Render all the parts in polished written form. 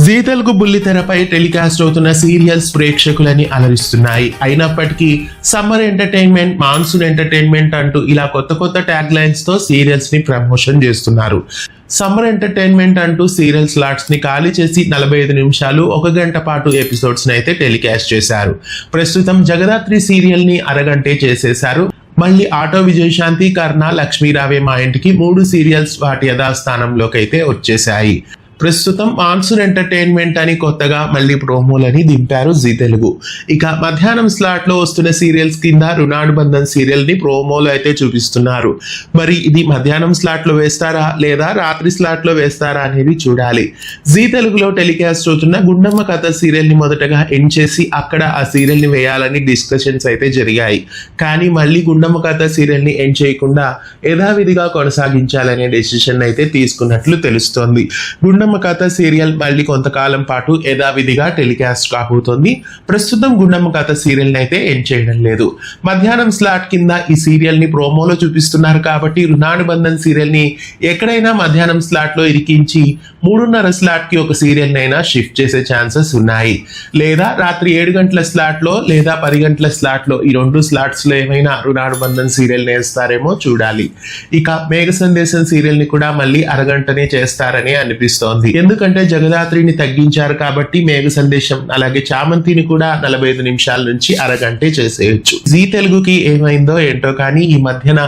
G Telugu బుల్లితెరపై telecast అవుతున్న serials ప్రేక్షకులని అలరిస్తున్నాయి. అయినప్పటికీ summer entertainment, monsoon entertainment అంటూ ఇలా కొత్త కొత్త ట్యాగ్ లైన్స్ తో సీరియల్స్ ని ప్రమోషన్ చేస్తున్నారు. సమ్మర్ ఎంటర్టైన్మెంట్ అంటూ సీరియల్ స్లాట్స్ ని ఖాళీ చేసి 45 నిమిషాలు 1 గంట పాటు ఎపిసోడ్స్ ని అయితే టెలికాస్ట్ చేశారు. ప్రస్తుతం జగదాత్రి సీరియల్ ని అరగంటే చేసేశారు. మళ్ళీ ఆటో విజయశాంతి, కర్ణ, లక్ష్మీ రావే మా ఇంటికి 3 సీరియల్స్ వాటి యథాస్థానంలోకి అయితే వచ్చేసాయి. ప్రస్తుతం మాన్సూన్ ఎంటర్టైన్మెంట్ అని కొత్తగా మళ్ళీ ప్రోమోలని దింపారు జీ తెలుగు. ఇక మధ్యాహ్నం స్లాట్ లో వస్తున్న సీరియల్స్ కింద రుణానుబంధం సీరియల్ ని ప్రోమోలో అయితే చూపిస్తున్నారు. మరి ఇది మధ్యాహ్నం స్లాట్ లో వేస్తారా లేదా రాత్రి స్లాట్ లో వేస్తారా అనేది చూడాలి. జీ తెలుగులో టెలికాస్ట్ అవుతున్న గుండమ్మ కథ సీరియల్ ని మొదటగా ఎండ్ చేసి అక్కడ ఆ సీరియల్ ని వేయాలని డిస్కషన్స్ అయితే జరిగాయి. కానీ మళ్ళీ గుండమ్మ కథ సీరియల్ ని ఎండ్ చేయకుండా యథావిధిగా కొనసాగించాలనే డెసిషన్ అయితే తీసుకున్నట్లు తెలుస్తోంది. గుండమ్మ కథ సీరియల్ మళ్ళీ కొంతకాలం పాటు యథావిధిగా టెలికాస్ట్ కాబోతోంది. ప్రస్తుతం గుండమ్మ కథ సీరియల్ అయితే ఎండ్ చేయడం లేదు. మధ్యాహ్నం స్లాట్ కింద ఈ సీరియల్ ని ప్రోమోలో చూపిస్తున్నారు కాబట్టి రుణానుబంధం సీరియల్ ని ఎక్కడైనా మధ్యాహ్నం స్లాట్ లో ఇరికించి 3:30 స్లాట్ కి ఒక సీరియల్ నైనా షిఫ్ట్ చేసే ఛాన్సెస్ ఉన్నాయి. లేదా రాత్రి 7 గంటల స్లాట్ లో లేదా 10 గంటల స్లాట్ లో ఈ 2 స్లాట్స్ లో ఏమైనా రుణానుబంధం సీరియల్ నేస్తారేమో చూడాలి. ఇక మేఘ సందేశం సీరియల్ ని కూడా మళ్ళీ అరగంటనే చేస్తారని అనిపిస్తోంది. ఎందుకంటే జగదాత్రిని తగ్గించారు కాబట్టి మేఘ సందేశం అలాగే చామంతిని కూడా 45 నిమిషాల నుంచి అరగంటే చేసేయచ్చు. జీ తెలుగుకి ఏమైందో ఏంటో కానీ ఈ మధ్యన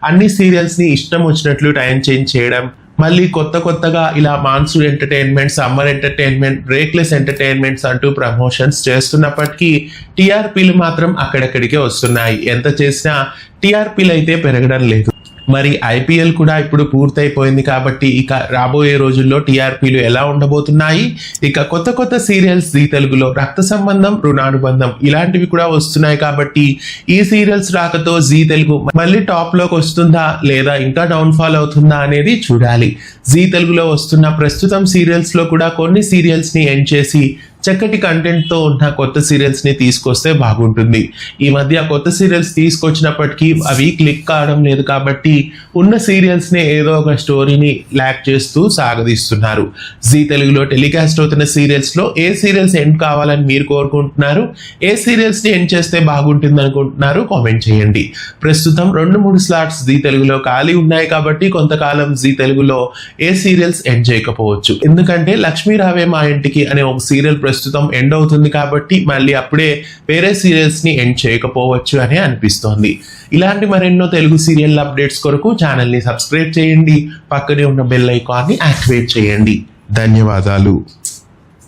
అన్ని సీరియల్స్ ని ఇష్టం వచ్చినట్లు టైం చేంజ్ చేయడం, మళ్ళీ కొత్తగా ఇలా monsoon entertainment, summer entertainment, breakless entertainments అంటూ ప్రమోషన్స్ చేస్తున్నప్పటికీ టీఆర్పీలు మాత్రం అక్కడక్కడికే వస్తున్నాయి. ఎంత చేసినా టీఆర్పీలు అయితే పెరగడం లేదు. మరి ఐపీఎల్ కూడా ఇప్పుడు పూర్తయిపోయింది కాబట్టి ఇక రాబోయే రోజుల్లో టీఆర్పీలు ఎలా ఉండబోతున్నాయి. ఇక కొత్త సీరియల్స్ జీ తెలుగులో రక్త సంబంధం, రుణానుబంధం ఇలాంటివి కూడా వస్తున్నాయి కాబట్టి ఈ సీరియల్స్ రాకతో జీ తెలుగు మళ్ళీ టాప్ లోకి వస్తుందా లేదా ఇంకా డౌన్ ఫాల్ అవుతుందా అనేది చూడాలి. జీ తెలుగులో వస్తున్న ప్రస్తుతం సీరియల్స్ లో కూడా కొన్ని సీరియల్స్ ని ఎండ్ చేసి చక్కటి కంటెంట్ తో ఉన్న కొత్త సీరియల్స్ ని తీసుకొస్తే బాగుంటుంది. ఈ మధ్య కొత్త సీరియల్స్ తీసుకొచ్చినప్పటికీ అవి క్లిక్ కావడం లేదు కాబట్టి ఉన్న సీరియల్స్ ని ఏదో ఒక స్టోరీని ల్యాక్ చేస్తూ సాగదీస్తున్నారు. జీ తెలుగులో టెలికాస్ట్ అవుతున్న సీరియల్స్ లో ఏ సీరియల్స్ ఎండ్ కావాలని మీరు కోరుకుంటున్నారు, ఏ సీరియల్స్ ని ఎండ్ చేస్తే బాగుంటుంది అనుకుంటున్నారు కామెంట్ చేయండి. ప్రస్తుతం 2-3 స్లాట్స్ జీ తెలుగులో ఖాళీ ఉన్నాయి కాబట్టి కొంతకాలం జీ తెలుగులో ఏ సీరియల్స్ ఎండ్ చేయకపోవచ్చు. ఎందుకంటే లక్ష్మీ రావే మా ఇంటికి అనే ఒక సీరియల్ ప్రస్తుతం ఎండ్ అవుతుంది కాబట్టి మళ్ళీ అప్పుడే వేరే సీరియల్స్ ని ఎండ్ చేయకపోవచ్చు అని అనిపిస్తోంది. ఇలాంటి మరెన్నో తెలుగు సీరియల్ అప్డేట్స్ కొరకు ఛానల్ ని సబ్స్క్రైబ్ చేయండి. పక్కనే ఉన్న బెల్ ఐకాన్ ని యాక్టివేట్ చేయండి. ధన్యవాదాలు.